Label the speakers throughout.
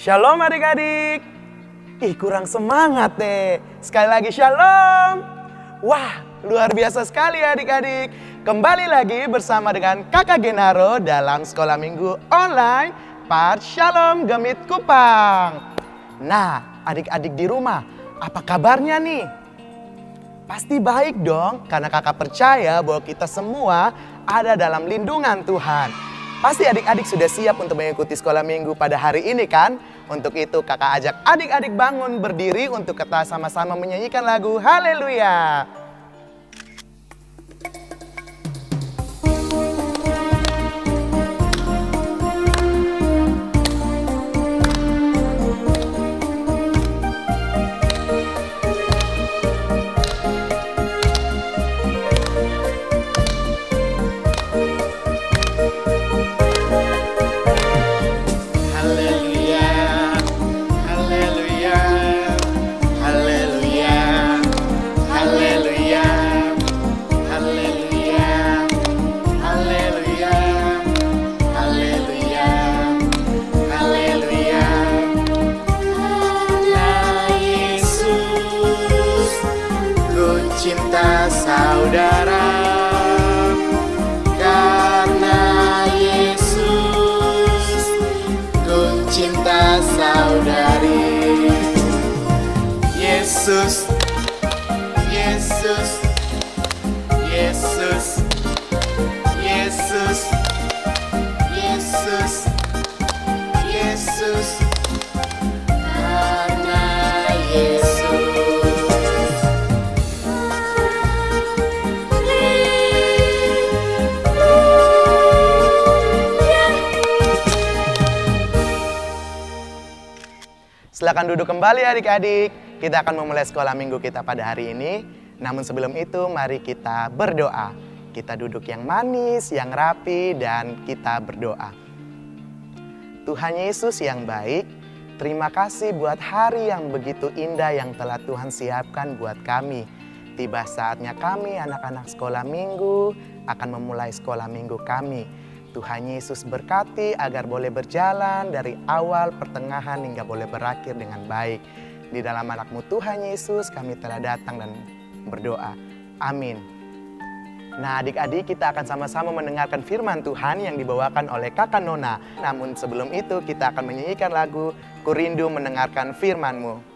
Speaker 1: Shalom adik-adik. Kurang semangat deh. Sekali lagi shalom. Wah, luar biasa sekali adik-adik. Kembali lagi bersama dengan Kakak Genaro dalam Sekolah Minggu Online Part Shalom Gemit Kupang. Nah, adik-adik di rumah, apa kabarnya nih? Pasti baik dong, karena kakak percaya bahwa kita semua ada dalam lindungan Tuhan. Pasti adik-adik sudah siap untuk mengikuti sekolah minggu pada hari ini kan? Untuk itu kakak ajak adik-adik bangun berdiri untuk kita sama-sama menyanyikan lagu Haleluya.
Speaker 2: Cinta saudara, karena Yesus ku cinta saudari. Yesus, Yesus, Yesus, Yesus, Yesus, Yesus, karena Yesus.
Speaker 1: Silakan duduk kembali adik-adik. Kita akan memulai sekolah minggu kita pada hari ini. Namun sebelum itu mari kita berdoa. Kita duduk yang manis, yang rapi, dan kita berdoa. Tuhan Yesus yang baik, terima kasih buat hari yang begitu indah yang telah Tuhan siapkan buat kami. Tiba saatnya kami anak-anak sekolah minggu akan memulai sekolah minggu kami. Tuhan Yesus berkati agar boleh berjalan dari awal, pertengahan, hingga boleh berakhir dengan baik. Di dalam anak-Mu Tuhan Yesus kami telah datang dan berdoa. Amin. Nah adik-adik, kita akan sama-sama mendengarkan firman Tuhan yang dibawakan oleh Kakak Nona. Namun sebelum itu kita akan menyanyikan lagu Ku Rindu Mendengarkan Firman-Mu.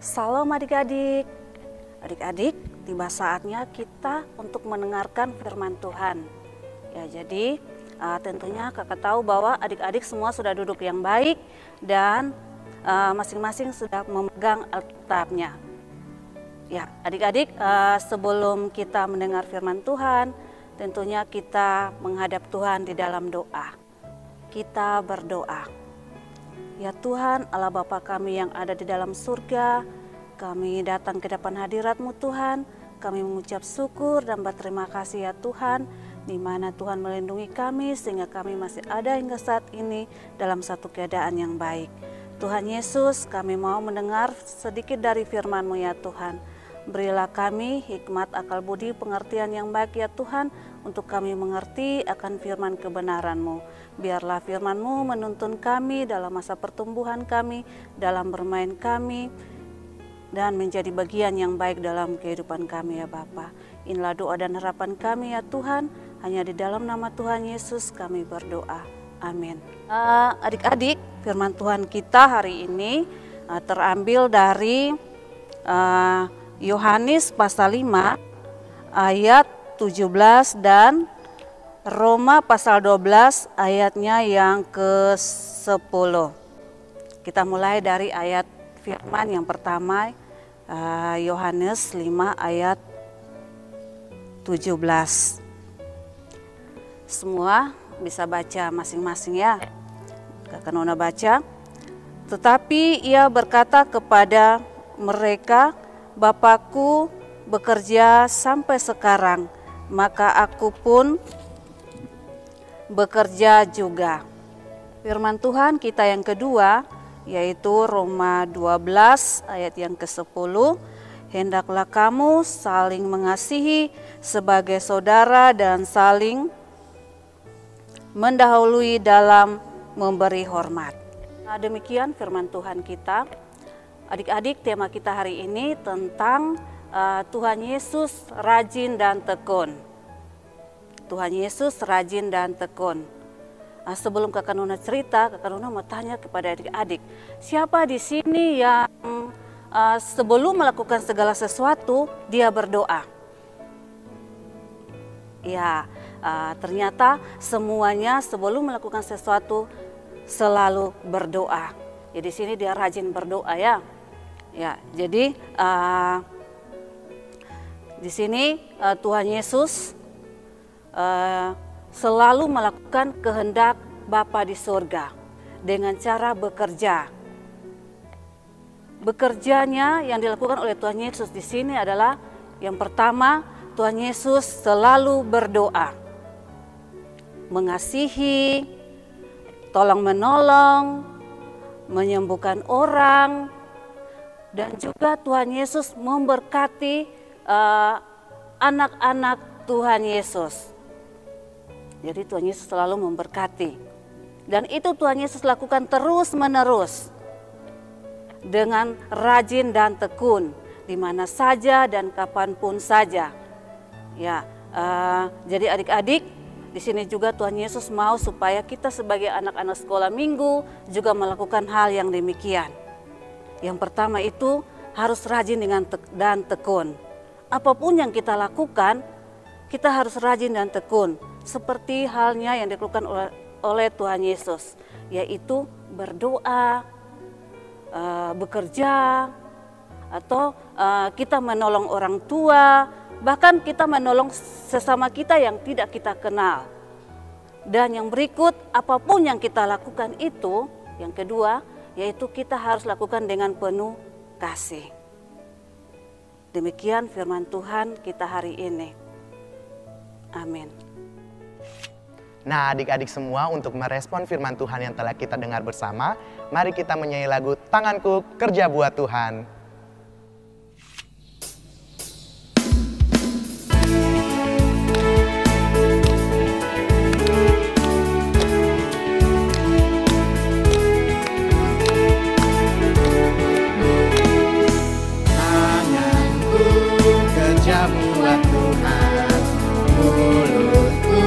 Speaker 3: Salam adik-adik. Adik-adik, tiba saatnya kita untuk mendengarkan firman Tuhan. Ya, jadi tentunya kakak tahu bahwa adik-adik semua sudah duduk yang baik dan masing-masing sudah memegang Alkitabnya. Ya, adik-adik, sebelum kita mendengar firman Tuhan, tentunya kita menghadap Tuhan di dalam doa. Kita berdoa. Ya Tuhan, Allah Bapa kami yang ada di dalam surga, kami datang ke depan hadirat-Mu Tuhan. Kami mengucap syukur dan berterima kasih ya Tuhan, di mana Tuhan melindungi kami sehingga kami masih ada hingga saat ini dalam satu keadaan yang baik. Tuhan Yesus, kami mau mendengar sedikit dari firman-Mu ya Tuhan. Berilah kami hikmat, akal budi, pengertian yang baik ya Tuhan, untuk kami mengerti akan firman kebenaran-Mu. Biarlah firman-Mu menuntun kami dalam masa pertumbuhan kami, dalam bermain kami, dan menjadi bagian yang baik dalam kehidupan kami ya Bapa. Inilah doa dan harapan kami ya Tuhan, hanya di dalam nama Tuhan Yesus kami berdoa. Amin. Adik-adik, firman Tuhan kita hari ini terambil dari Yohanes pasal 5 ayat 17 dan Roma pasal 12 ayatnya yang ke-10. Kita mulai dari ayat firman yang pertama, Yohanes 5 ayat 17. Semua bisa baca masing-masing ya. Kakak Nona baca. Tetapi ia berkata kepada mereka, Bapakku bekerja sampai sekarang, maka aku pun bekerja juga. Firman Tuhan kita yang kedua, yaitu Roma 12 ayat yang ke-10. Hendaklah kamu saling mengasihi sebagai saudara dan saling mendahului dalam memberi hormat. Nah, demikian firman Tuhan kita. Adik-adik, tema kita hari ini tentang Tuhan Yesus rajin dan tekun. Tuhan Yesus rajin dan tekun. Sebelum Kakak Nona cerita, Kakak Nona mau tanya kepada adik-adik, siapa di sini yang sebelum melakukan segala sesuatu dia berdoa? Ya, ternyata semuanya sebelum melakukan sesuatu selalu berdoa. Ya, di sini dia rajin berdoa ya. Ya, jadi di sini Tuhan Yesus selalu melakukan kehendak Bapa di surga dengan cara bekerja. Bekerjanya yang dilakukan oleh Tuhan Yesus di sini adalah yang pertama, Tuhan Yesus selalu berdoa, mengasihi, tolong menolong, menyembuhkan orang, dan juga Tuhan Yesus memberkati anak-anak Tuhan Yesus. Jadi Tuhan Yesus selalu memberkati. Dan itu Tuhan Yesus lakukan terus-menerus dengan rajin dan tekun di mana saja dan kapanpun saja. Ya, jadi adik-adik, di sini juga Tuhan Yesus mau supaya kita sebagai anak-anak sekolah minggu juga melakukan hal yang demikian. Yang pertama itu harus rajin dan tekun. Apapun yang kita lakukan, kita harus rajin dan tekun. Seperti halnya yang dilakukan oleh Tuhan Yesus, yaitu berdoa, bekerja, atau kita menolong orang tua, bahkan kita menolong sesama kita yang tidak kita kenal. Dan yang berikut, apapun yang kita lakukan itu, yang kedua, yaitu kita harus lakukan dengan penuh kasih. Demikian firman Tuhan kita hari ini. Amin.
Speaker 1: Nah, adik-adik semua, untuk merespon firman Tuhan yang telah kita dengar bersama, mari kita menyanyi lagu Tanganku Kerja Buat Tuhan.
Speaker 2: Tanganku kerja buat Tuhan, mulutku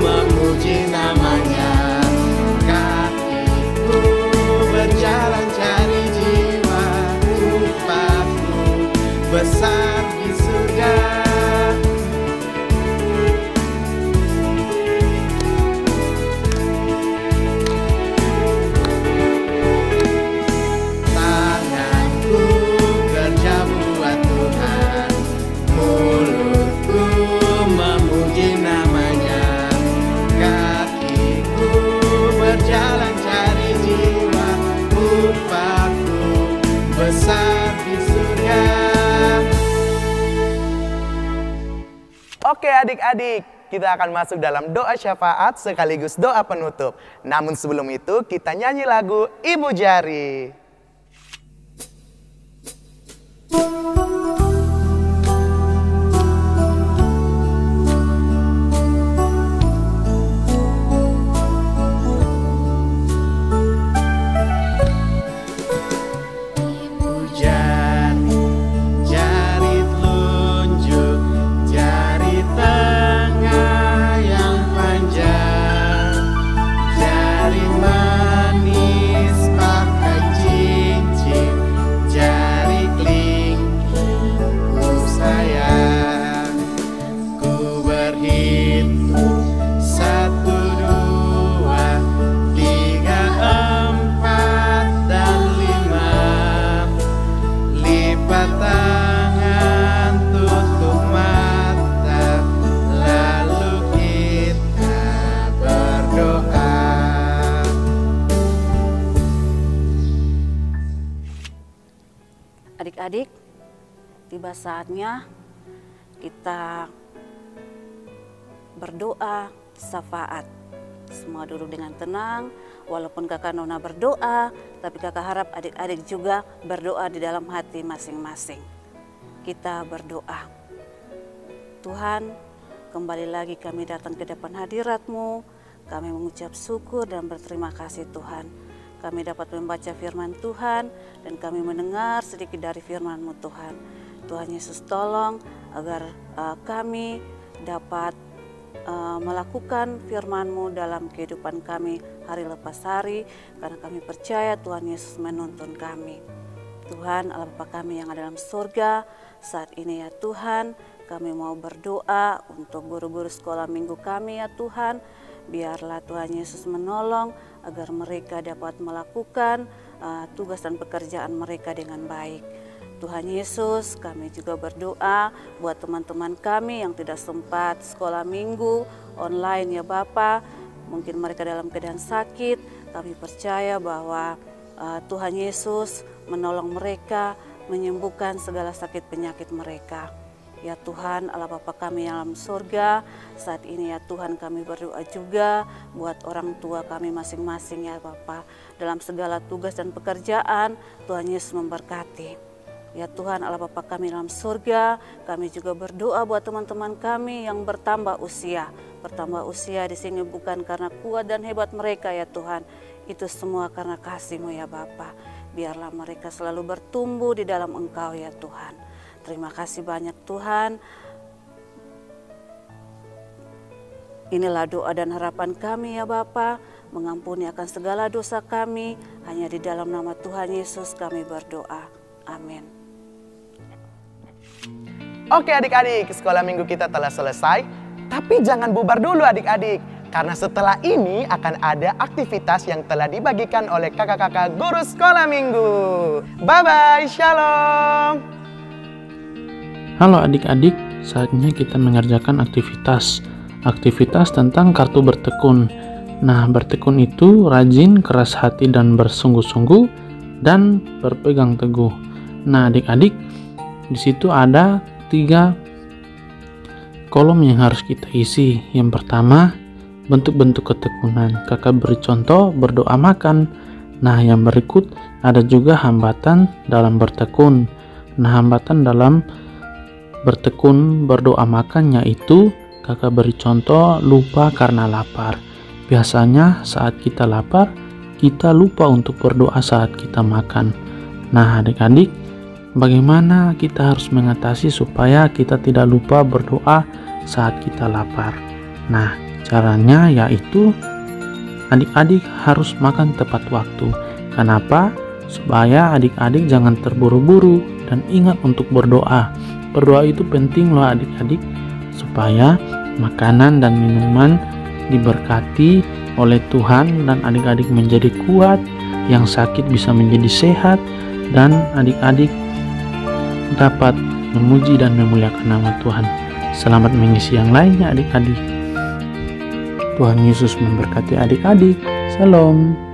Speaker 2: memuji namanya, kakiku berjalan cari jiwa, upahku besar di surga. Tanganku kerja buat Tuhan, mulutku memuji namanya.
Speaker 1: Oke adik-adik, kita akan masuk dalam doa syafaat sekaligus doa penutup. Namun sebelum itu kita nyanyi lagu Ibu Jari.
Speaker 3: Adik-adik, tiba saatnya kita berdoa syafaat. Semua duduk dengan tenang, walaupun kakak Nona berdoa, tapi kakak harap adik-adik juga berdoa di dalam hati masing-masing. Kita berdoa. Tuhan, kembali lagi kami datang ke depan hadirat-Mu, kami mengucap syukur dan berterima kasih Tuhan. Kami dapat membaca firman Tuhan dan kami mendengar sedikit dari firman-Mu Tuhan. Tuhan Yesus tolong agar kami dapat melakukan firman-Mu dalam kehidupan kami hari lepas hari. Karena kami percaya Tuhan Yesus menuntun kami. Tuhan Allah Bapa kami yang ada dalam surga, saat ini ya Tuhan kami mau berdoa untuk guru-guru sekolah minggu kami ya Tuhan. Biarlah Tuhan Yesus menolong agar mereka dapat melakukan tugas dan pekerjaan mereka dengan baik. Tuhan Yesus, kami juga berdoa buat teman-teman kami yang tidak sempat sekolah minggu online ya Bapa. Mungkin mereka dalam keadaan sakit, kami percaya bahwa Tuhan Yesus menolong mereka, menyembuhkan segala sakit penyakit mereka. Ya Tuhan Allah Bapa kami yang dalam surga, saat ini ya Tuhan kami berdoa juga buat orang tua kami masing-masing ya Bapa. Dalam segala tugas dan pekerjaan Tuhan Yesus memberkati. Ya Tuhan Allah Bapa kami dalam surga, kami juga berdoa buat teman-teman kami yang bertambah usia. Bertambah usia di sini bukan karena kuat dan hebat mereka ya Tuhan. Itu semua karena kasih-Mu ya Bapa. Biarlah mereka selalu bertumbuh di dalam Engkau ya Tuhan. Terima kasih banyak Tuhan. Inilah doa dan harapan kami ya Bapa. Mengampuni akan segala dosa kami. Hanya di dalam nama Tuhan Yesus kami berdoa. Amin.
Speaker 1: Oke adik-adik, sekolah minggu kita telah selesai. Tapi jangan bubar dulu adik-adik. Karena setelah ini akan ada aktivitas yang telah dibagikan oleh kakak-kakak guru sekolah minggu. Bye-bye, shalom.
Speaker 4: Halo adik-adik, saatnya kita mengerjakan aktivitas tentang kartu bertekun. Nah, bertekun itu rajin, keras hati dan bersungguh-sungguh dan berpegang teguh. Nah, adik-adik, di situ ada 3 kolom yang harus kita isi. Yang pertama, bentuk-bentuk ketekunan. Kakak beri contoh berdoa makan. Nah, yang berikut ada juga hambatan dalam bertekun. Nah, hambatan dalam bertekun berdoa makan yaitu kakak beri contoh lupa karena lapar. Biasanya saat kita lapar, kita lupa untuk berdoa saat kita makan. Nah adik-adik, bagaimana kita harus mengatasi supaya kita tidak lupa berdoa saat kita lapar? Nah caranya yaitu adik-adik harus makan tepat waktu. Kenapa? Supaya adik-adik jangan terburu-buru dan ingat untuk berdoa. Berdoa itu penting loh adik-adik, supaya makanan dan minuman diberkati oleh Tuhan dan adik-adik menjadi kuat, yang sakit bisa menjadi sehat, dan adik-adik dapat memuji dan memuliakan nama Tuhan. Selamat mengisi yang lainnya adik-adik. Tuhan Yesus memberkati adik-adik. Shalom.